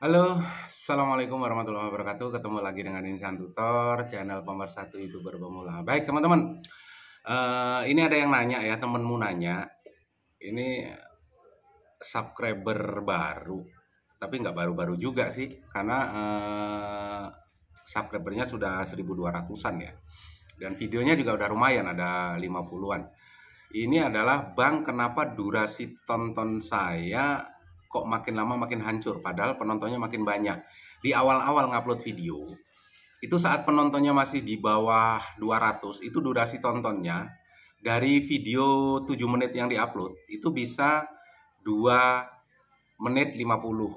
Halo, Assalamualaikum warahmatullahi wabarakatuh. Ketemu lagi dengan Insan Tutor, channel pemersatu YouTuber pemula. Baik teman-teman, ini ada yang nanya ya, temenmu nanya. Ini subscriber baru, tapi nggak baru-baru juga sih, karena subscribernya sudah 1.200-an ya. Dan videonya juga udah lumayan, ada 50-an. Ini adalah Bang, kenapa durasi tonton saya kok makin lama makin hancur, padahal penontonnya makin banyak. Di awal-awal ngupload video, itu saat penontonnya masih di bawah 200, itu durasi tontonnya dari video 7 menit yang diupload, itu bisa 2 menit 50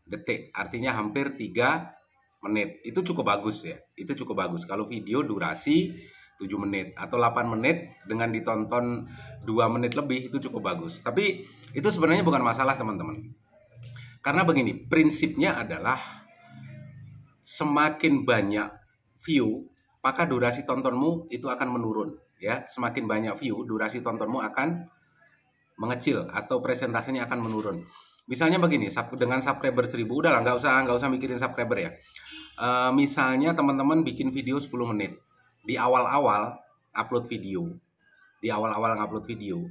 detik, artinya hampir 3 menit. Itu cukup bagus ya, itu cukup bagus. Kalau video durasi 7 menit atau 8 menit dengan ditonton 2 menit lebih, itu cukup bagus. Tapi itu sebenarnya bukan masalah teman-teman. Karena begini, prinsipnya adalah semakin banyak view, maka durasi tontonmu itu akan menurun ya. Semakin banyak view, durasi tontonmu akan mengecil atau presentasinya akan menurun. Misalnya begini, dengan subscriber 1000, udahlah nggak usah mikirin subscriber ya. Misalnya teman-teman bikin video 10 menit. Di awal-awal upload video, di awal-awal upload video,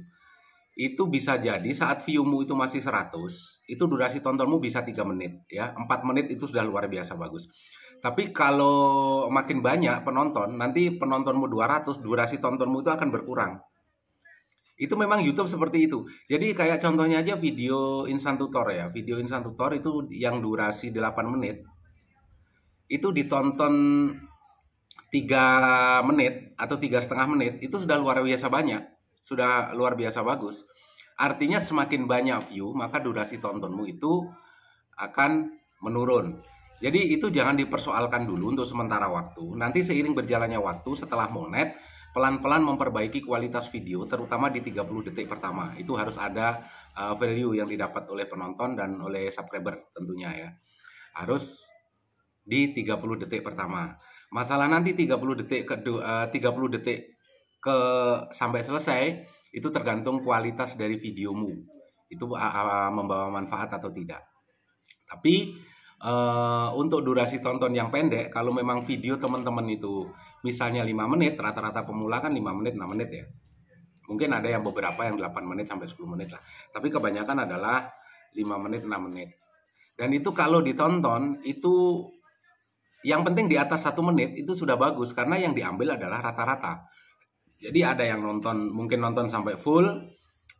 itu bisa jadi saat view-mu itu masih 100, itu durasi tontonmu bisa 3 menit ya. 4 menit itu sudah luar biasa bagus. Tapi kalau makin banyak penonton, nanti penontonmu 200, durasi tontonmu itu akan berkurang. Itu memang YouTube seperti itu. Jadi kayak contohnya aja video Insan Tutor ya. Video Insan Tutor itu yang durasi 8 menit, itu ditonton 3 menit atau 3,5 menit, itu sudah luar biasa banyak. Sudah luar biasa bagus. Artinya semakin banyak view, maka durasi tontonmu itu akan menurun. Jadi itu jangan dipersoalkan dulu untuk sementara waktu. Nanti seiring berjalannya waktu setelah monet, pelan-pelan memperbaiki kualitas video, terutama di 30 detik pertama. Itu harus ada value yang didapat oleh penonton dan oleh subscriber tentunya ya. Harus di 30 detik pertama. Masalah nanti 30 detik ke 30 detik ke sampai selesai, itu tergantung kualitas dari videomu. Itu membawa manfaat atau tidak. Tapi untuk durasi tonton yang pendek, kalau memang video teman-teman itu misalnya 5 menit, rata-rata pemula kan 5 menit, 6 menit ya. Mungkin ada yang beberapa yang 8 menit sampai 10 menit lah. Tapi kebanyakan adalah 5 menit, 6 menit. Dan itu kalau ditonton, itu yang penting di atas 1 menit itu sudah bagus, karena yang diambil adalah rata-rata. Jadi ada yang mungkin nonton sampai full,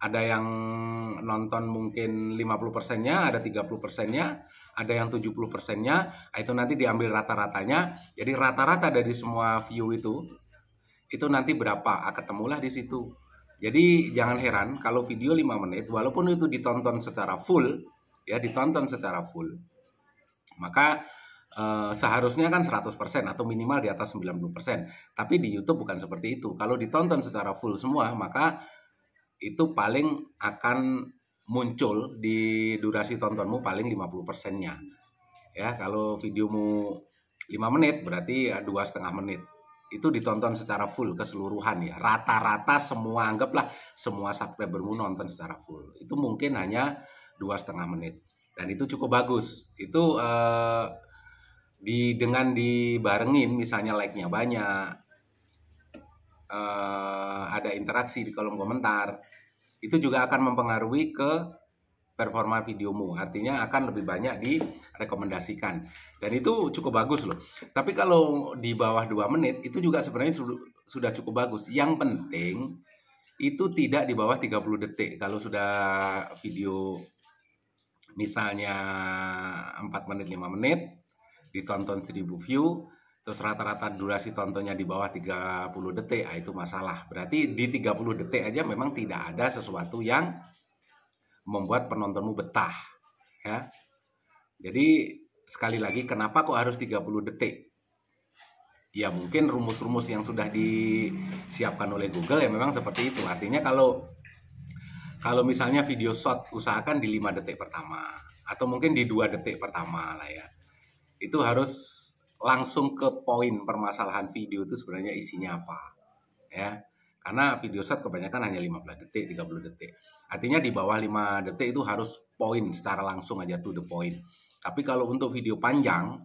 ada yang nonton mungkin 50%-nya, ada 30%-nya, ada yang 70%-nya, itu nanti diambil rata-ratanya. Jadi rata-rata dari semua view itu nanti berapa, ketemulah di situ. Jadi jangan heran kalau video 5 menit, walaupun itu ditonton secara full, ya ditonton secara full, maka seharusnya kan 100% atau minimal di atas 90%. Tapi di YouTube bukan seperti itu. Kalau ditonton secara full semua, maka itu paling akan muncul di durasi tontonmu paling 50%-nya. Ya, kalau videomu 5 menit berarti 2,5 menit. Itu ditonton secara full keseluruhan ya. Rata-rata semua, anggaplah semua subscribermu nonton secara full. Itu mungkin hanya 2,5 menit. Dan itu cukup bagus. Itu dengan dibarengin misalnya like-nya banyak, ada interaksi di kolom komentar, itu juga akan mempengaruhi ke performa videomu. Artinya akan lebih banyak direkomendasikan. Dan itu cukup bagus loh. Tapi kalau di bawah 2 menit itu juga sebenarnya sudah cukup bagus. Yang penting itu tidak di bawah 30 detik. Kalau sudah video misalnya 4 menit, 5 menit, ditonton 1000 view, terus rata-rata durasi tontonnya di bawah 30 detik, itu masalah. Berarti di 30 detik aja memang tidak ada sesuatu yang membuat penontonmu betah ya. Jadi sekali lagi, kenapa kok harus 30 detik? Ya mungkin rumus-rumus yang sudah disiapkan oleh Google ya memang seperti itu. Artinya kalau misalnya video short, usahakan di 5 detik pertama atau mungkin di 2 detik pertama lah ya. Itu harus langsung ke poin permasalahan video itu sebenarnya isinya apa ya. Karena video short kebanyakan hanya 15 detik, 30 detik. Artinya di bawah 5 detik itu harus poin secara langsung aja, to the point. Tapi kalau untuk video panjang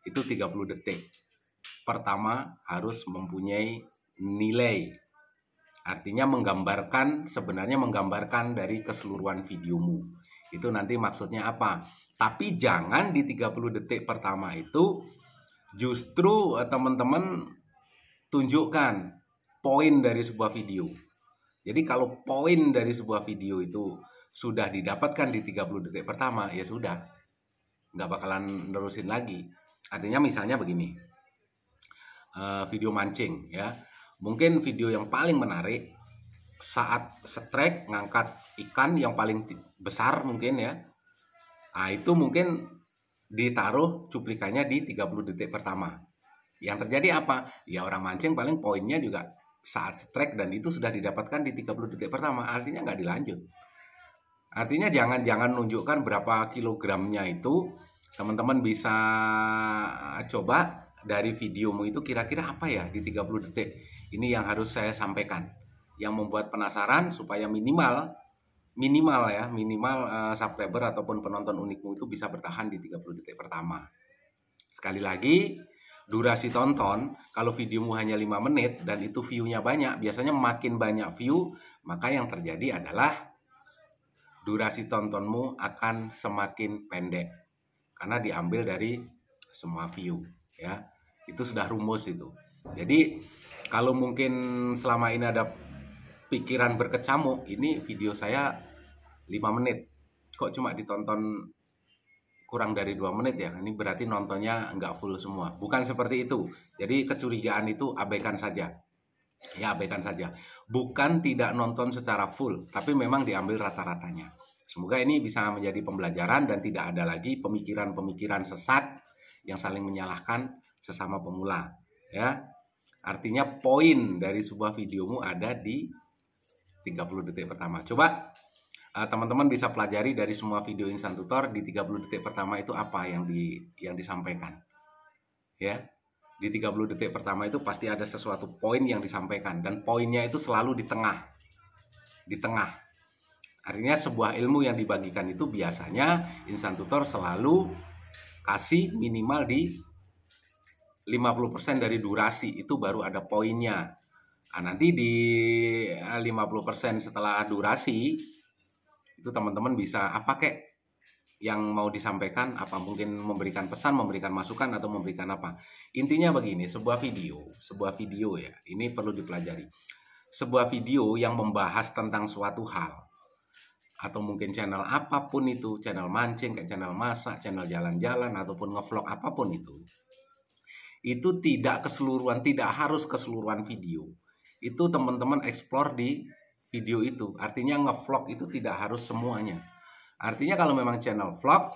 itu 30 detik. Pertama harus mempunyai nilai. Artinya sebenarnya menggambarkan dari keseluruhan videomu. Itu nanti maksudnya apa? Tapi jangan di 30 detik pertama itu justru teman-teman tunjukkan poin dari sebuah video. Jadi kalau poin dari sebuah video itu sudah didapatkan di 30 detik pertama, ya sudah. Nggak bakalan nerusin lagi. Artinya misalnya begini, video mancing ya. Mungkin video yang paling menarik saat strike ngangkat ikan yang paling besar mungkin ya. Nah, itu mungkin ditaruh cuplikannya di 30 detik pertama. Yang terjadi apa? Ya orang mancing paling poinnya juga saat strike dan itu sudah didapatkan di 30 detik pertama, artinya nggak dilanjut. Artinya jangan nunjukkan berapa kilogramnya itu. Teman-teman bisa coba dari videomu itu kira-kira apa ya di 30 detik. Ini yang harus saya sampaikan. Yang membuat penasaran supaya minimal subscriber ataupun penonton unikmu itu bisa bertahan di 30 detik pertama. Sekali lagi, durasi tonton, kalau videomu hanya 5 menit dan itu view-nya banyak, biasanya makin banyak view, maka yang terjadi adalah durasi tontonmu akan semakin pendek. Karena diambil dari semua view, ya. Itu sudah rumus itu. Jadi, kalau mungkin selama ini ada pikiran berkecamuk, ini video saya 5 menit. Kok cuma ditonton kurang dari 2 menit ya, ini berarti nontonnya nggak full semua. Bukan seperti itu. Jadi kecurigaan itu abaikan saja. Ya, abaikan saja. Bukan tidak nonton secara full, tapi memang diambil rata-ratanya. Semoga ini bisa menjadi pembelajaran dan tidak ada lagi pemikiran-pemikiran sesat yang saling menyalahkan sesama pemula. Ya, artinya poin dari sebuah videomu ada di 30 detik pertama. Coba teman-teman bisa pelajari dari semua video instan tutor di 30 detik pertama itu apa yang disampaikan. Ya. Di 30 detik pertama itu pasti ada sesuatu poin yang disampaikan dan poinnya itu selalu di tengah. Di tengah. Artinya sebuah ilmu yang dibagikan itu biasanya instan tutor selalu kasih minimal di 50% dari durasi, itu baru ada poinnya. Nah, nanti di 50% setelah durasi itu teman-teman bisa apa kek yang mau disampaikan, apa mungkin memberikan pesan, memberikan masukan atau memberikan apa. Intinya begini, sebuah video ya, ini perlu dipelajari. Sebuah video yang membahas tentang suatu hal atau mungkin channel apapun itu, channel mancing, kayak channel masak, channel jalan-jalan ataupun ngevlog apapun itu tidak keseluruhan, tidak harus keseluruhan video. Itu teman-teman explore di video itu. Artinya ngevlog itu tidak harus semuanya. Artinya kalau memang channel vlog,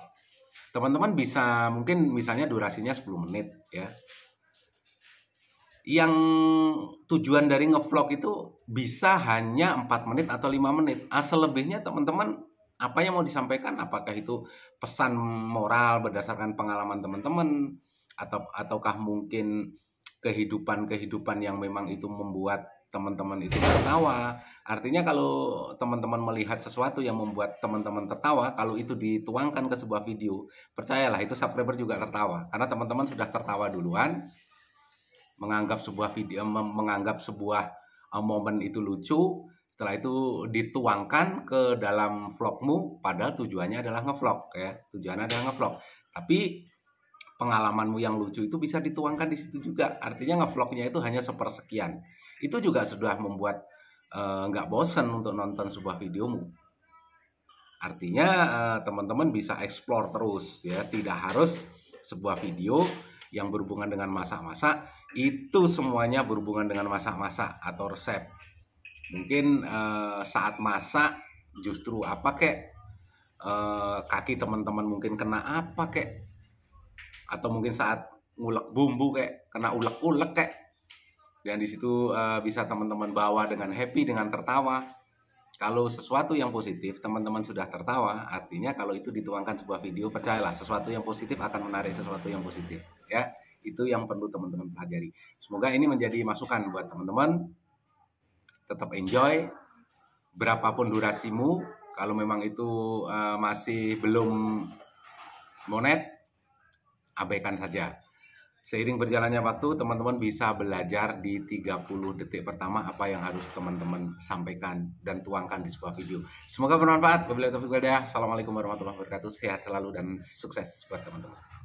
teman-teman bisa mungkin misalnya durasinya 10 menit ya. Yang tujuan dari ngevlog itu bisa hanya 4 menit atau 5 menit. Selebihnya teman-teman apa yang mau disampaikan, apakah itu pesan moral berdasarkan pengalaman teman-teman ataukah mungkin kehidupan yang memang itu membuat teman-teman itu tertawa. Artinya kalau teman-teman melihat sesuatu yang membuat teman-teman tertawa, kalau itu dituangkan ke sebuah video, percayalah itu subscriber juga tertawa. Karena teman-teman sudah tertawa duluan, menganggap sebuah momen itu lucu, setelah itu dituangkan ke dalam vlogmu, padahal tujuannya adalah ngevlog ya. Tujuannya adalah ngevlog. Tapi pengalamanmu yang lucu itu bisa dituangkan di situ juga. Artinya ngevlognya itu hanya sepersekian. Itu juga sudah membuat nggak bosan untuk nonton sebuah videomu. Artinya teman-teman bisa explore terus ya. Tidak harus sebuah video yang berhubungan dengan masak-masak itu semuanya berhubungan dengan masak-masak atau resep. Mungkin saat masak justru apa kek, kaki teman-teman mungkin kena apa kek, atau mungkin saat ngulek bumbu kek kena ulek-ulek kek. Dan di situ bisa teman-teman bawa dengan happy, dengan tertawa. Kalau sesuatu yang positif teman-teman sudah tertawa, artinya kalau itu dituangkan sebuah video, percayalah sesuatu yang positif akan menarik sesuatu yang positif ya. Itu yang perlu teman-teman pelajari. Semoga ini menjadi masukan buat teman-teman. Tetap enjoy, berapapun durasimu. Kalau memang itu masih belum monet, abaikan saja. Seiring berjalannya waktu, teman-teman bisa belajar di 30 detik pertama apa yang harus teman-teman sampaikan dan tuangkan di sebuah video. Semoga bermanfaat. Wabillahi taufiq wal hidayah. Assalamualaikum warahmatullahi wabarakatuh. Sehat selalu dan sukses buat teman-teman.